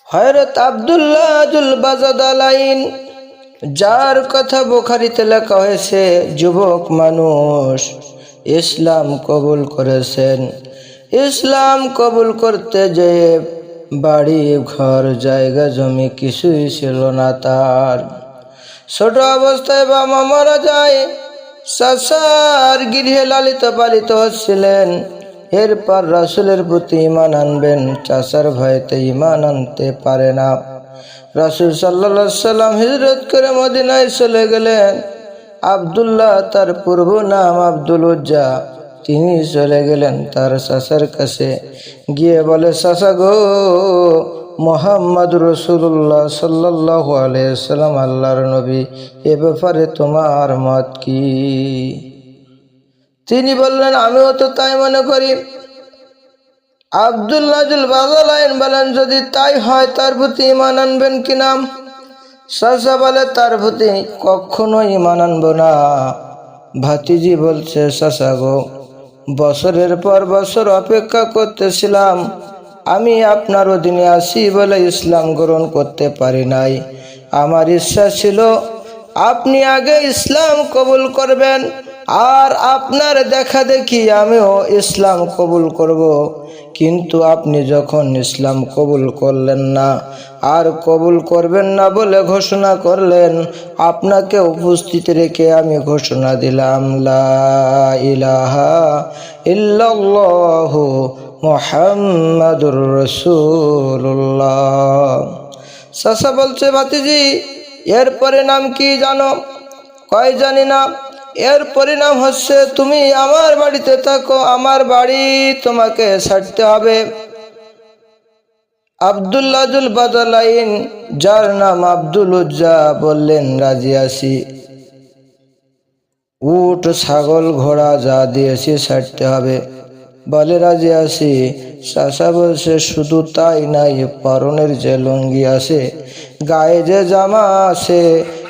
হযরত Abdullah joule বাজাদালাইন, যার কথা বুখারীতে লেখা হয়েছে, যুবক মানুষ ইসলাম কবুল করেছেন। ইসলাম কবুল করতে যেয়ে বাড়ি ঘর জায়গা জমি কিছুই ছিল না তার। ছোট অবস্থায় বাবা মারা যায়, চাচার গৃহে লালিত পালিত হচ্ছিলেন। এরপর রাসূলের প্রতি ঈমান আনবেন, চাচার ভয়েতে ঈমান আনতে পারে না। রাসূল সাল্লাল্লাহু আলাইহি সাল্লাম হিজরত করে মদিনায় চলে গেলেন। আব্দুল্লাহ, তার পূর্ব নাম আব্দুল উজ্জা, তিনি চলে গেলেন তার চাচার কাছে। গিয়ে বলে, চাচা গো, মুহাম্মদ রাসূলুল্লাহ সাল্লাল্লাহু আলাইহি ওয়াসাল্লাম আল্লাহর নবী, এ ব্যাপারে তোমার মত কি? তিনি বললেন, আমিও তো তাই মনে করি। আব্দুল্লাহ জুল বাজালাইন বলেন, যদি তাই হয় তার প্রতি ঈমান আনবেন কিনা? চাচা বলে, তার প্রতি কখনো ঈমান আনবো না। ভাতিজি বলছে, চাচা গো, বছরের পর বছর অপেক্ষা করতেছিলাম, আমি আপনার অধীনে আছি বলে ইসলাম গ্রহণ করতে পারি নাই। আমার ইচ্ছা ছিল আপনি আগে ইসলাম কবুল করবেন, আর আপনার দেখা দেখি আমিও ইসলাম কবুল করব। কিন্তু আপনি যখন ইসলাম কবুল করলেন না আর কবুল করবেন না বলে ঘোষণা করলেন, আপনাকে উপস্থিত রেখে আমি ঘোষণা দিলাম, লা ইলাহা ইল্লাল্লাহু মুহাম্মাদুর রাসূলুল্লাহ। চাচা বলছে, ভাতিজি, এর পরিণাম কি জানো? কয়, জানি না। এর পরিণাম হচ্ছে তুমি আমার বাড়িতে থাকো, আমার বাড়ি তোমাকে ছাড়তে হবে। আব্দুল্লাহ জুল বাজালাইন, যার নাম আব্দুল উজ্জা, বললেন, রাজি আছি। উট ছাগল ঘোড়া যা দিয়েছি ছাড়তে হবে। বলে, রাজি আছি। চাচা বলছে, শুধু তাই নাই, পরনের যে লুঙ্গি আছে, গায়ে যে জামা আছে,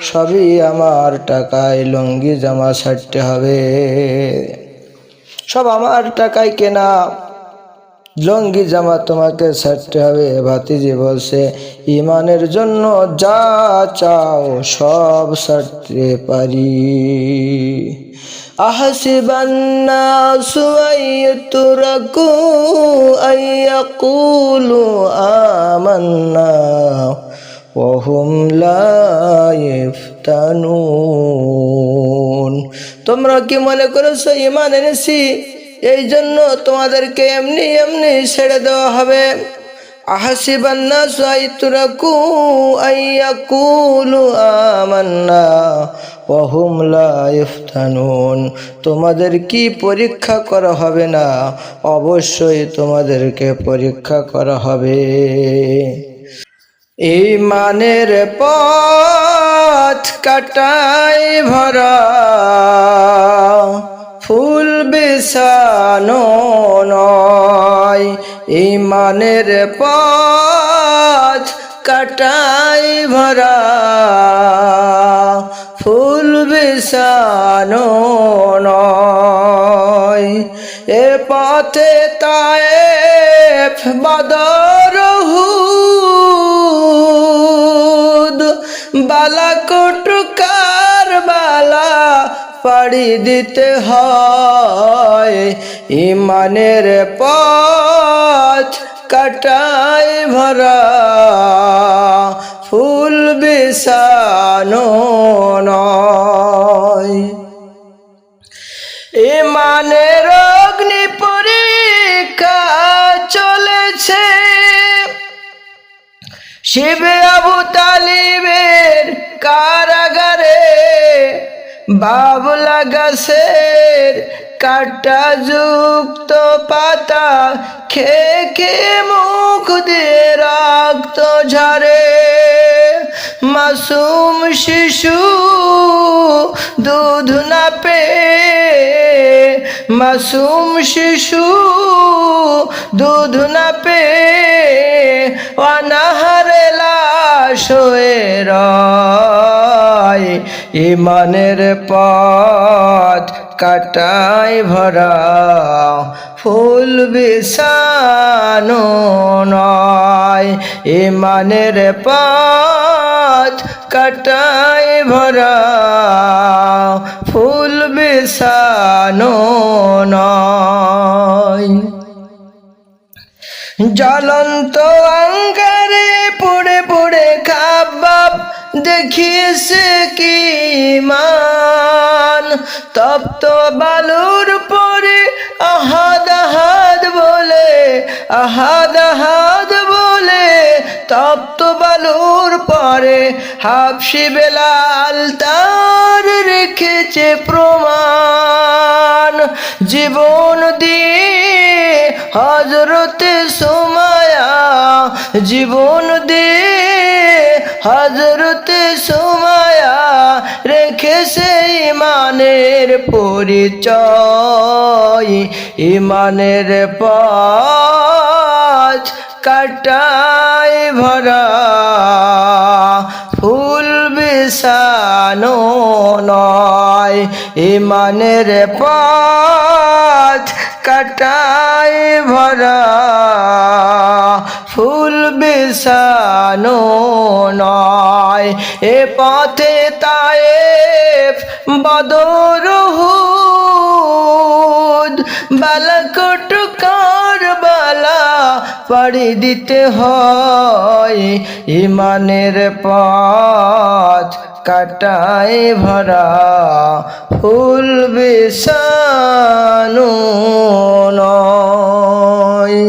সবই আমার টাকায়। লুঙ্গি জামা ছাড়তে হবে, সব আমার টাকায় কেনা। লুঙ্গি জামা তোমাকে ছাড়তে হবে। ভাতিজি বলছে, ঈমানের জন্য যা চাও সব ছাড়তে পারি। আহসিবান নাসু আইয়ুতরাকু আইয়াকুলু আমান্না ওয়া হুম লা ইফতানুন। তোমরা কি মনে করেছো ঈমান এনেছি এই জন্য তোমাদেরকে এমনি এমনি ছেড়ে দেওয়া হবে? আহসিবান নাসু আইয়ুতরাকু আইয়াকুলু আমান্না ওয়া হুম লা ইফতানুন। তোমাদের কি পরীক্ষা করা হবে না? অবশ্যই তোমাদেরকে পরীক্ষা করা হবে। ঈমানের পথ কাটায় ভরা, ফুল বিছানো নয়। ঈমানের পথ কাটায় ভরা, ফুল বিছানো নয়। এ পথে তায়েফ বদর উহুদ বালাকোট কারবালা পাড়ি দিতে হয়। ঈমানের পথ কাটায় ভরা, ফুল বিছানো নয়। ঈমানের অগ্নি পরীক্ষা চলেছে, শিবে আবু তালিবের কারাগারে। বাবলা গাছের কাটা যুক্ত পাতা খেয়ে খেয়ে মুখ দিয়ে রক্ত ঝরে। মাসুম শিশু দুধ না পেয়ে, মাসুম শিশু দুধ না পেয়ে অনাহারে লাশ হয়ে রয়। ঈমানের পথ কাটায় ভরা, ফুল বিছানো নয়। ইমানের পথ কাটায় ভরা, ফুল বিছানো নয়। জ্বলন্ত অঙ্গারে পুড়ে পুড়ে কাবাব দেখিয়েছে কি মান, তপ্ত বালুর পরে আহাদ আহাদ বলে, আহাদ আহাদ বলে, তপ্ত বালুর পরে হাবশি বেলাল তার রেখেছে প্রমাণ। জীবন দিয়ে হযরতে সুমায়া, জীবন দিয়ে হযরতে সুমায়া রেখেছে ইমানের পরিচয়। ইমানের পথ কাটায় ভরা, ফুল বিছানো নয়। ইমানের পথ কাটায় ভরা, ফুল বিছানো নয়। এ পথে তায়েফ বদর উহুদ বালাকোট কারবালা পাড়ি দিতে হয়। ইমানের পথ কাটায় ভরা, ফুল বিছানো নয়।